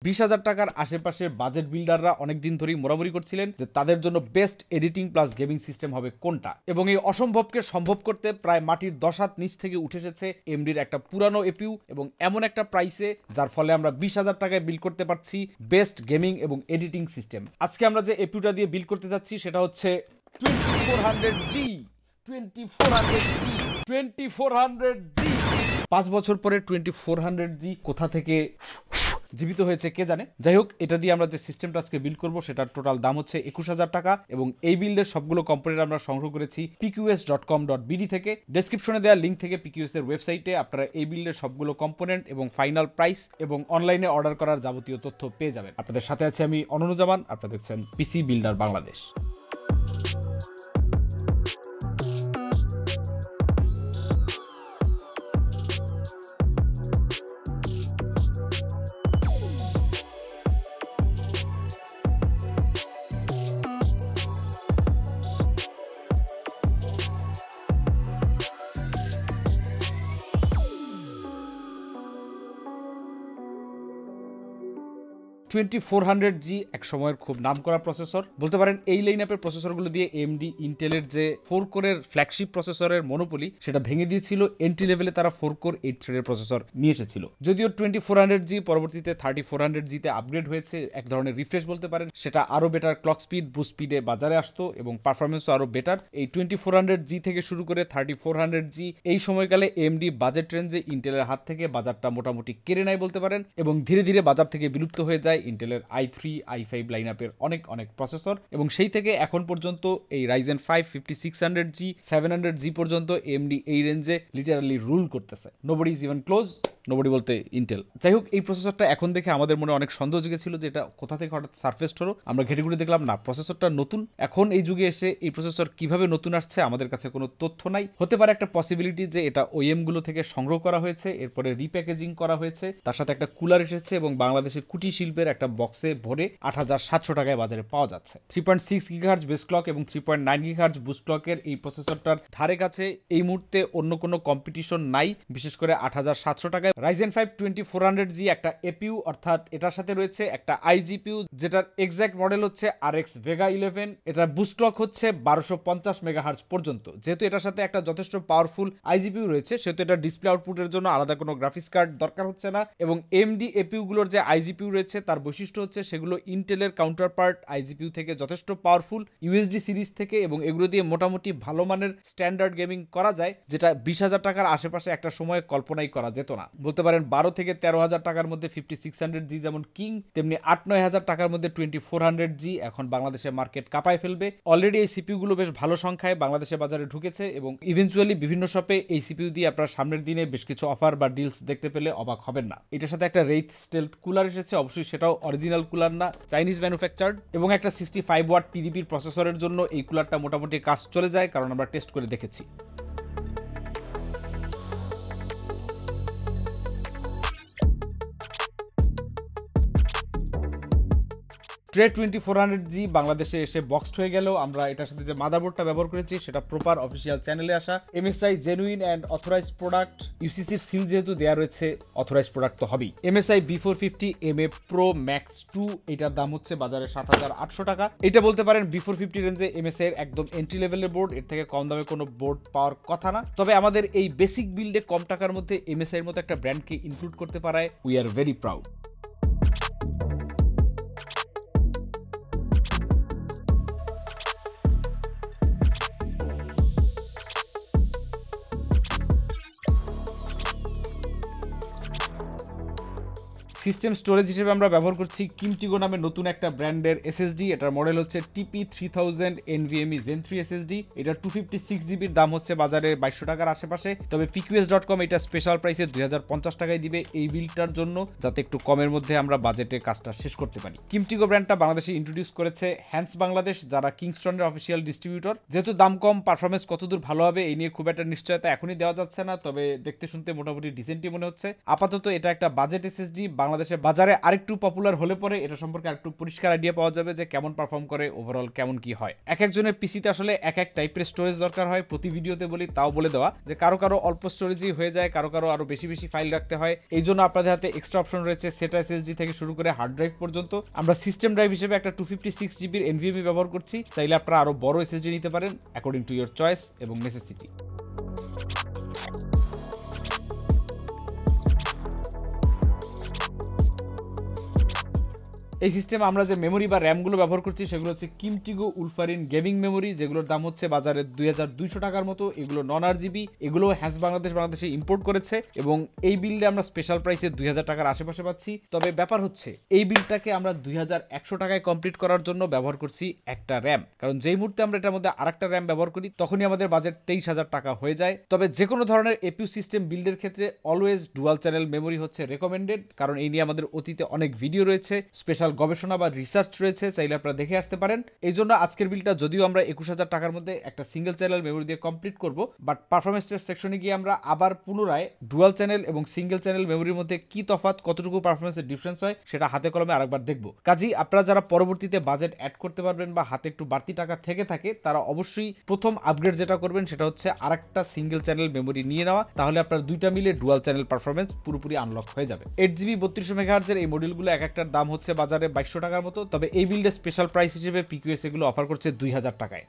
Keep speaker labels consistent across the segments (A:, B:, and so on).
A: 20,000 টাকার আশেপাশে বাজেট বিল্ডাররা অনেকদিন ধরেই মোড়ামুড়ি করছিলেন যে তাদের জন্য best editing plus gaming system হবে কোনটা, এবং এই অসম্ভবকে সম্ভব করতে প্রায় মাটির 10 হাত নিচ থেকে উঠে এসেছে এমডির একটা পুরানো এপিইউ এবং এমন একটা প্রাইসে যার ফলে আমরা 20,000 টাকায় বিল্ড করতে পারছি বেস্ট গেমিং এবং এডিটিং সিস্টেম। আজকে আমরা যে এপিইউটা দিয়ে বিল্ড করতে যাচ্ছি সেটা হচ্ছে 2400G 2400G 5 বছর পরে 2400G কোথা থেকে জীবিত হয়েছে কে জানে। যাই হোক, এটা দিয়ে আমরা যে সিস্টেমটা আজকে বিল্ড করবো সেটার টোটাল দাম হচ্ছে 21,000 টাকা এবং এই বিল্ডের সবগুলো কম্পোনেন্ট আমরা সংগ্রহ করেছি pqs.com.bd থেকে। ডেসক্রিপশনে দেওয়া লিঙ্ক থেকে pqs এর ওয়েবসাইটে আপনারা এই বিল্ডের সবগুলো কম্পোনেন্ট এবং ফাইনাল প্রাইস এবং অনলাইনে অর্ডার করার যাবতীয় তথ্য পেয়ে যাবেন। আপনাদের সাথে আছে আমি অনুজামান, আপনারা দেখছেন পিসি বিল্ডার বাংলাদেশ। G এক সময়ের খুব নামকরা প্রসেসর বলতে পারেন। এই লাইন আপের প্রসেসরগুলো দিয়ে এমডি ইন্টেলের যে 4 কোরের ফ্ল্যাগশিপ প্রসেসরের মনোপলি সেটা ভেঙে দিয়েছিল। এন্ট্রি লেভেলে তারা 4 কোর 8 থ্রেডের প্রসেসর নিয়ে এসেছিল। যদিও 2400G পরবর্তীতে 3400G তে আপগ্রেড হয়েছে, এক ধরনের রিফ্রেশ বলতে পারেন। সেটা আরো বেটার ক্লক স্পিড, বুস্ট স্পিডে বাজারে আসতো এবং পারফরমেন্সও আরো বেটার। এই 2400G থেকে শুরু করে 3400G এই সময়কালে এমডি বাজেট রেঞ্জে ইন্টেলের হাত থেকে বাজারটা মোটামুটি কেড়ে নেয় বলতে পারেন এবং ধীরে ধীরে বাজার থেকে বিলুপ্ত হয়ে যায় ইন্টেলের i3 i5 লাইনআপের অনেক প্রসেসর এবং সেই থেকে এখন পর্যন্ত এই Ryzen 5 5600G 700G পর্যন্ত এমডি এই রেঞ্জে লিটারালি রুল করতেছে। Nobody is even close, nobody বলতে ইন্টেল। যাই হোক, এই প্রসেসরটা এখন দেখে আমাদের মনে অনেক সন্দেহ জেগেছিল যে এটা কোথা থেকে হঠাৎ সারফেসড হলো। আমরা ঘেটে ঘুরে দেখলাম না, প্রসেসরটা নতুন। এখন এই যুগে এসে এই প্রসেসর কিভাবে নতুন আসছে আমাদের কাছে কোনো তথ্য নাই। হতে পারে একটা পসিবিলিটি যে এটা ওএম গুলো থেকে সংগ্রহ করা হয়েছে, এরপরে রিপ্যাকেজিং করা হয়েছে, তার সাথে একটা কুলার এসেছে এবং বাংলাদেশের কুটি শিল্পের একটা বক্সে ভরে 8,700 টাকায় বাজারে পাওয়া যাচ্ছে। 3.6 GHz বেস ক্লক এবং 3.9 GHz বুস্ট ক্লকের এই প্রসেসরটার ধারে কাছে এই মুহূর্তে অন্য কোনো কম্পিটিশন নাই, বিশেষ করে 8,700 টাকায়। Ryzen 5 2400G একটা এপিইউ, অর্থাৎ এটার সাথে রয়েছে একটা আইজিপিইউ যেটার এক্সাক্ট মডেল হচ্ছে RX Vega 11। এটার বুস্ট ক্লক হচ্ছে 1250 মেগাহার্টজ পর্যন্ত। যেহেতু এটার সাথে একটা যথেষ্ট পাওয়ারফুল আইজিপিইউ রয়েছে সেহেতু এটা ডিসপ্লে আউটপুটের জন্য আলাদা কোনো গ্রাফিক্স কার্ড দরকার হচ্ছে না এবং এমডি এপিইউ গুলোর যে আইজিপিইউ রয়েছে তার বৈশিষ্ট্য হচ্ছে সেগুলো ইন্টেলের কাউন্টার পার্ট আইজিপিইউ থেকে যথেষ্ট পাওয়ারফুল, ইউএসডি সিরিজ থেকে, এবং এগুলো দিয়ে মোটামুটি ভালো মানের স্ট্যান্ডার্ড গেমিং করা যায়, যেটা 20,000 টাকার আশেপাশে একটা সময় কল্পনাই করা যেত না। বলতে পারেন 12 থেকে 13,000 টাকার মধ্যে 5600G যেমন কিং, তেমনি 8-9,000 টাকার মধ্যে 2400G এখন বাংলাদেশে মার্কেট কাঁপায় ফেলবে। অলরেডি এই সিপিইউ গুলো বেশ ভালো সংখ্যায় বাংলাদেশের বাজারে ঢুকেছে এবং ইভেন্চুয়ালি বিভিন্ন শপে এই সিপিইউ দিয়ে আপনারা সামনের দিনে বেশ কিছু অফার বা ডিলস দেখতে পেলে অবাক হবেন না। এটার সাথে একটা রেইথ স্টেলথ কুলার এসেছে, অবশ্যই সেটাও অরিজিনাল কুলার না, চাইনিজ ম্যানুফ্যাকচার্ড, এবং একটা 65 ওয়াট টিডিপির প্রসেসরের জন্য এই কুলারটা মোটামুটি কাজ চলে যায়, কারণ আমরা টেস্ট করে দেখেছি। ট্রে 2400G বাংলাদেশে এসে বক্সড হয়ে গেল। আমরা এটার সাথে যে মাদারবোর্ডটা ব্যবহার করেছি সেটা প্রপার অফিসিয়াল চ্যানেলে আসা MSI genuine and authorized product. ইউসিসির সিল যেহেতু দেওয়া রয়েছে, অথরাইজড প্রোডাক্ট তো হবেই। MSI B450 MA Pro Max 2, এটার দাম হচ্ছে বাজারে 7,800 টাকা। এটা বলতে পারেন B450 রেঞ্জে MSI এর একদম এন্ট্রি লেভেলের বোর্ড, এর থেকে কম দামে কোনো বোর্ড পাওয়ার কথা না। তবে আমাদের এই বেসিক বিল্ডে কম টাকার মধ্যে MSI এর মতো একটা ব্র্যান্ডকে ইনক্লুড করতে পারায় we are very proud. System storage হিসেবে আমরা ব্যবহার করছি কিমটিগো নামে নতুন একটা ব্র্যান্ডের এসএসডি। এটার মডেল হচ্ছে TP3000 NVMe Zen 3 SSD। এটা 256GB দাম হচ্ছে বাজারে 2200 টাকার আশেপাশে। তবে pqs.com এটা স্পেশাল প্রাইসে 2050 টাকায় দিবে এই বিলটার জন্য, যাতে একটু কমের মধ্যে আমরা বাজেটে কাজটা শেষ করতে পারি। কিমটিগো ব্র্যান্ডটা বাংলাদেশে ইন্ট্রোডিউস করেছে হ্যান্স বাংলাদেশ, যারা কিংস্টনের অফিসিয়াল ডিস্ট্রিবিউটর। যেহেতু দাম কম, পারফরমেন্স কতদূর ভালো হবে এই নিয়ে খুব একটা নিশ্চয়তা এখনই দেওয়া যাচ্ছে না, তবে দেখতে শুনতে মোটামুটি ডিসেন্টই মনে হচ্ছে। আপাতত এটা একটা বাজেট এসএসডি, বাংলাদেশ বাংলাদেশে বাজারে আরেকটু পপুলার হলে পরে এটা সম্পর্কে আরেকটু পরিষ্কার আইডিয়া পাওয়া যাবে যে কেমন পারফর্ম করে, ওভারঅল কেমন কি হয়। এক একজনের পিসিতে আসলে এক এক টাইপের স্টোরেজ দরকার হয়। প্রতি ভিডিওতে বলি তাও বলে দেওয়া যে কারো কারো অল্প স্টোরেজই হয়ে যায়, কারো কারো আরো বেশি বেশি ফাইল রাখতে হয়। এই জন্য আপনাদের হাতে এক্সট্রা অপশন রয়েছে সেটা এসএসডি থেকে শুরু করে হার্ড ড্রাইভ পর্যন্ত। আমরা সিস্টেম ড্রাইভ হিসেবে একটা 256 জিবির এনভিএমই ব্যবহার করছি, চাইলে আপনারা আরো বড় এসএসডি নিতে পারেন অ্যাকর্ডিং টু ইয়োর চয়েস এবং নেসেসিটি। এই সিস্টেমে আমরা যে মেমোরি বা র্যামগুলো ব্যবহার করছি সেগুলো হচ্ছে কিমটিগো উলফারিন গেমিং মেমোরি, যেগুলোর দাম হচ্ছে বাজারে 2200 টাকার মতো। এগুলো নন আরজিবি, এগুলো হ্যান্স বাংলাদেশে ইম্পোর্ট করেছে এবং এই বিলটা আমরা স্পেশাল প্রাইসে 2000 টাকার আশেপাশে পাচ্ছি। তবে ব্যাপার হচ্ছে এই বিলটাকে আমরা 2100 টাকায় কমপ্লিট করার জন্য ব্যবহার করছি একটা র্যাম, কারণ যেই মুহূর্তে আমরা এটার মধ্যে আরেকটা র্যাম ব্যবহার করি তখনই আমাদের বাজেট 23,000 টাকা হয়ে যায়। তবে যে কোনো ধরনের এপিইউ সিস্টেম বিল্ডের ক্ষেত্রে অলওয়েজ ডুয়াল চ্যানেল মেমোরি হচ্ছে রেকমেন্ডেড, কারণ এই নিয়ে আমাদের অতীতে অনেক ভিডিও রয়েছে, স্পেশাল গবেষণা বা রিসার্চ রয়েছে, চাইলে আপনারা দেখে আসতে পারেন। এই জন্য আজকের বিলটা যদিও আমরা 21,000 টাকার মধ্যে একটা সিঙ্গেল চ্যানেল মেমোরি দিয়ে কমপ্লিট করব, বাট পারফরমেন্স টেস্ট সেকশনে গিয়ে আমরা আবার পুনরায় ডুয়াল চ্যানেল এবং সিঙ্গেল চ্যানেল মেমোরির মধ্যে কি তফাৎ, কতটুকু পারফরমেন্সের ডিফারেন্স হয় সেটা হাতে কলমে আরেকবার দেখব। কাজেই আপনারা যারা পরবর্তীতে বাজেট অ্যাড করতে পারবেন বা হাতে একটু বাড়তি টাকা থেকে থাকে তারা অবশ্যই প্রথম আপগ্রেড যেটা করবেন সেটা হচ্ছে আরেকটা সিঙ্গেল চ্যানেল মেমোরি নিয়ে নেওয়া, তাহলে আপনার দুইটা মিলে ডুয়াল চ্যানেল পারফরমেন্স পুরোপুরি আনলক হয়ে যাবে। 8GB 3200 মেগাহার্জের এই মডিউলগুলো এক একটার দাম হচ্ছে বাজারে 2200 টাকার মতো। তবে এই বিল্ডে স্পেশাল প্রাইস হিসেবে পিকিউএস এগুলো অফার করছে 2000 টাকায়।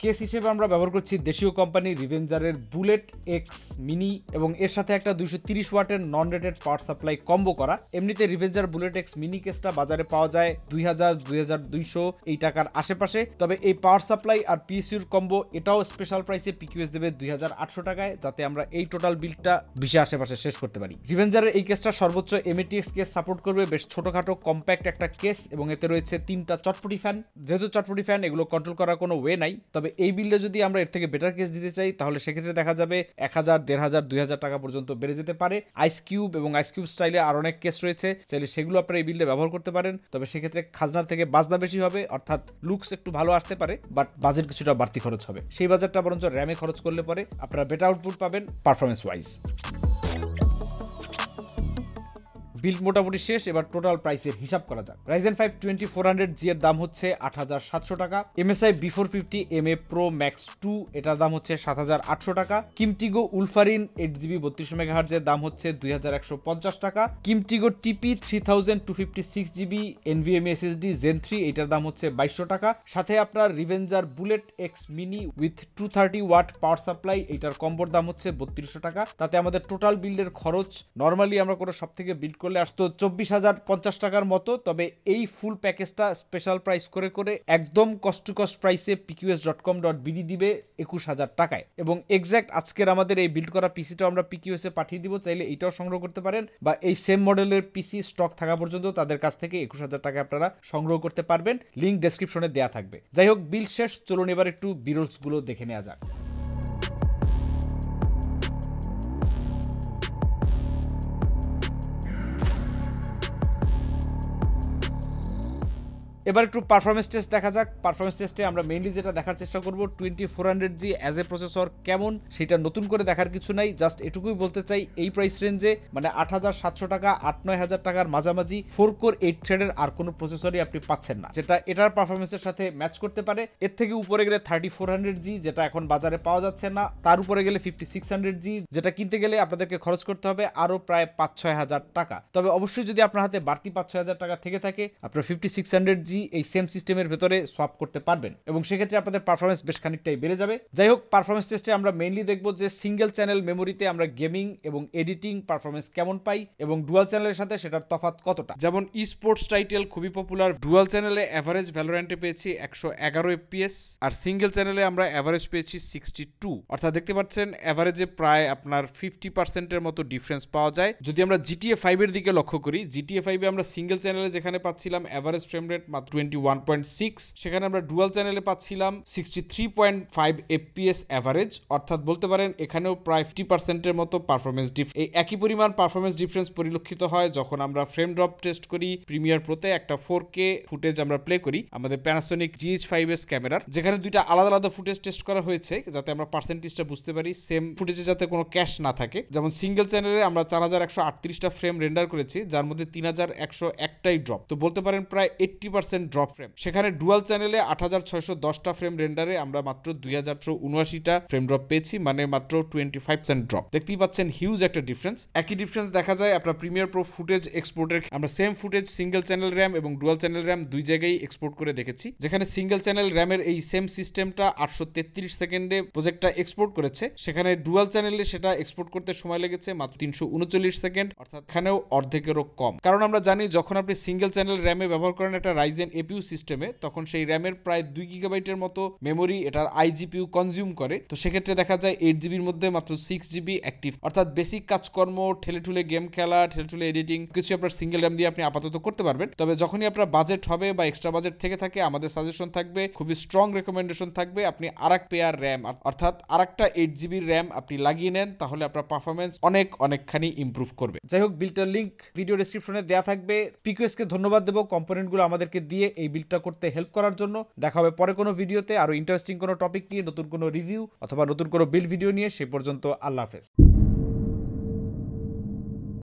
A: কেস হিসেবে আমরা ব্যবহার করছি দেশীয় কোম্পানি রিভেঞ্জারের বুলেট এক্স মিনি এবং এর সাথে একটা 230 ওয়াটের নন রেটেড পাওয়ার সাপ্লাই কম্বো করা। এমনিতে রিভেঞ্জার বুলেট এক্স মিনি কেসটা বাজারে পাওয়া যায় 2200 এই টাকার আশেপাশে। তবে এই পাওয়ার সাপ্লাই আর পিএসইউর কম্বো এটাও স্পেশাল প্রাইসে পিকিউএস দেবে 2800 টাকায়, যাতে আমরা এই টোটাল বিলটা 20 আশেপাশে শেষ করতে পারি। রিভেঞ্জারের এই কেসটা সর্বোচ্চ এমএটিএক্স কেস সাপোর্ট করবে, বেশ ছোটখাটো কম্প্যাক্ট একটা কেস এবং এতে রয়েছে 3টা চটপটি ফ্যান। যেহেতু চটপটি ফ্যান এগুলো কন্ট্রোল করার কোনো ওয়ে নাই, তবে এই বিলটা যদি আমরা এর থেকে বেটার কেস দিতে চাই তাহলে সেক্ষেত্রে দেখা যাবে 1000, 1500, 2000 টাকা পর্যন্ত বেড়ে যেতে পারে। আইস কিউব এবং আইস কিউব স্টাইলে আর অনেক কেস রয়েছে, চাইলে সেগুলো আপনারা এই বিলটা ব্যবহার করতে পারেন। তবে সেক্ষেত্রে খাজনার থেকে বাজনা বেশি হবে, অর্থাৎ লুকস একটু ভালো আসতে পারে বাট বাজেট কিছুটা বাড়তি খরচ হবে। সেই বাজেটটা বরঞ্চ র্যামে খরচ করলে পরে আপনারা বেটার আউটপুট পাবেন পারফরমেন্স ওয়াইজ। বিল্ড মোটামুটি শেষ, এবার টোটাল প্রাইসের হিসাব করা যাক। Ryzen 5 2400G এর দাম হচ্ছে 8700 টাকা। MSI B450 MA Pro Max 2 এটার দাম হচ্ছে 7800 টাকা। কিমটিগো উলফারিন 8GB 3200 MHz এর দাম হচ্ছে 2150 টাকা। কিমটিগো TP 3256GB NVMe SSD Zen 3 এটার দাম হচ্ছে 2200 টাকা। সাথে আপনার Revenger bullet X mini with 230 watt power supply এটার কম্বোর দাম হচ্ছে 3200 টাকা। তাতে আমাদের টোটাল বিল্ডের খরচ নরমালি আমরা কোনো সব থেকে বিল্ড করলে আসতো 24,050 টাকার মতো। তবে এই ফুল প্যাকেজটা স্পেশাল প্রাইস করে করে একদম কস্ট টু কস্ট প্রাইসে pqs.com.bd দিবে 21,000 টাকায়। এবং এক্স্যাক্ট আজকের আমাদের এই বিল্ড করা পিসিটাও আমরা pqs এ পাঠিয়ে দিব, চাইলে এটাও সংগ্রহ করতে পারেন, বা এই সেম মডেলের পিসি স্টক থাকা পর্যন্ত তাদের কাছ থেকে 21,000 টাকা আপনারা সংগ্রহ করতে পারবেন। লিঙ্ক ডেসক্রিপশনে দেওয়া থাকবে। যাই হোক, বিল্ড শেষ, চলুন এবার একটু বিরলস গুলো দেখে নেওয়া যাক। এবার একটু পারফরমেন্স টেস্ট দেখা যাক। পারফরমেন্স টেস্টে আমরা মেইনলি যেটা দেখার চেষ্টা করব 2400G অ্যাজ এ প্রসেসর কেমন, সেটা নতুন করে দেখার কিছু নাই। জাস্ট এটুকুই বলতে চাই, এই প্রাইস রেঞ্জে মানে 8700 টাকা 8-9000 টাকার মাঝামাঝি 4 কোর 8 থ্রেডের আর কোনো প্রসেসরই আপনি পাচ্ছেন না যেটা এটার পারফরমেন্সের সাথে ম্যাচ করতে পারে। এর থেকে উপরে গেলে 3400G যেটা এখন বাজারে পাওয়া যাচ্ছে না, তার উপরে গেলে 5600G যেটা কিনতে গেলে আপনাদেরকে খরচ করতে হবে আরো প্রায় 5-6 হাজার টাকা। তবে অবশ্যই যদি আপনার হাতে বাড়তি 5-6 হাজার টাকা থেকে থাকে, আপনার 5600G এই সেম সিস্টেমের ভেতরে সোয়াপ করতে পারবেন এবং সেক্ষেত্রে আপনাদের পারফরমেন্স বেশ খানিকটাই বেড়ে যাবে। যাই হোক, পারফরমেন্স টেস্টে আমরা মেইনলি দেখব যে সিঙ্গেল চ্যানেল মেমোরিতে আমরা গেমিং এবং এডিটিং পারফরমেন্স কেমন পাই এবং ডুয়াল চ্যানেলের সাথে সেটার তফাৎ কতটা। যেমন ই স্পোর্টস টাইটেল খুবই পপুলার, ডুয়াল চ্যানেলে এভারেজ ভ্যালোরেন্টে পেয়েছি 111 FPS আর সিঙ্গেল চ্যানেলে আমরা এভারেজ পেয়েছি 62। অর্থাৎ দেখতে পাচ্ছেন এভারেজে প্রায় আপনার 50%-এর মতো ডিফারেন্স পাওয়া যায়। যদি আমরা GTA 5 এর দিকে লক্ষ্য করি, GTA 5 এ আমরা সিঙ্গেল চ্যানেলে যেখানে পাচ্ছিলাম এভারেজ ফ্রেম রেট মাত্র 21.6, সেখানে আমরা ডুয়াল চ্যানেলে পাচ্ছিলাম 63.5 fps অ্যাভারেজ, অর্থাৎ বলতে পারেন এখানেও প্রায় 50%-এর মতো পারফরমেন্স এই একই পরিমাণ পারফরমেন্স ডিফারেন্স পরিলক্ষিত হয় যখন আমরা ফ্রেম ড্রপ টেস্ট করি প্রিমিয়ার প্রোতে একটা 4K ফুটেজ আমরা প্লে করি আমাদের প্যানাসোনিক GH5s ক্যামেরার, যেখানে দুইটা আলাদা আলাদা ফুটেজ টেস্ট করা হয়েছে যাতে আমরা পার্সেন্টেজটা বুঝতে পারি, সেম ফুটেজে যাতে কোনো ক্যাশ না থাকে। যেমন সিঙ্গেল চ্যানেলে আমরা 4138টা ফ্রেম রেন্ডার করেছি, যার মধ্যে 3101টাই ড্রপ, তো বলতে পারেন প্রায় 80% ড্রপ ফ্রেম। সেখানে ডুয়াল চ্যানেলে 8610টা ফ্রেম রেন্ডারে আমরা মাত্র 2779টা ফ্রেম ড্রপ পেয়েছি, মানে মাত্র 25% ড্রপ। দেখতেই পাচ্ছেন হিউজ একটা ডিফারেন্স। একই ডিফারেন্স দেখা যায় আপনার প্রিমিয়ার প্রো ফুটেজ এক্সপোর্টের, আমরা same footage single channel RAM এবং ডুয়াল চ্যানেল র্যাম দুই জায়গায় এক্সপোর্ট করে দেখেছি, যেখানে সিঙ্গেল চ্যানেল র্যামের এই সেম সিস্টেমটা 833 সেকেন্ডে প্রজেক্টটা এক্সপোর্ট করেছে, সেখানে ডুয়াল চ্যানেলে সেটা এক্সপোর্ট করতে সময় লেগেছে মাত্র 339 সেকেন্ড, অর্থাৎ এখানেও অর্ধেকেরও কম। কারণ আমরা জানি যখন আপনি সিঙ্গেল চ্যানেল র্যামে ব্যবহার করেন একটা রাইজেন এপিইউ সিস্টেমে, তখন সেই র্যামের প্রায় 2 গিগাবাইটের মতো মেমোরি এটার আইজিপিইউ কনজিউম করে, তো সেক্ষেত্রে দেখা যায় 8 জিবির মধ্যে মাত্র 6 জিবি অ্যাক্টিভ, অর্থাৎ বেসিক কাজকর্ম, ঠেলেঠুলে গেম খেলা, ঠেলেঠুলে এডিটিং কিছু আপনার সিঙ্গেল র্যাম দিয়ে আপনি আপাতত করতে পারবেন। তবে যখনই আপনার বাজেট হবে বা এক্সট্রা বাজেট থেকে থাকে, আমাদের সাজেশন থাকবে, খুবই স্ট্রং রেকমেন্ডেশন থাকবে, আপনি আরেক পেয়ার র্যাম অর্থাৎ আরেকটা 8 জিবির র্যাম আপনি লাগিয়ে নেন, তাহলে আপনার পারফরমেন্স অনেকখানি ইমপ্রুভ করবে। যাই হোক, বিল্ডটার লিংক ভিডিও ডেসক্রিপশনে দেওয়া থাকবে। পিকিউএসকে ধন্যবাদ দেবো কম্পোনেন্টগুলো আমাদেরকে দিয়ে এই বিল্ডটা করতে হেল্প করার জন্য। দেখা হবে পরে কোনো ভিডিওতে আরো ইন্টারেস্টিং কোনো টপিক নিয়ে, নতুন কোনো রিভিউ অথবা নতুন কোনো বিল্ড ভিডিও নিয়ে। সে পর্যন্ত আল্লাহ হাফেজ।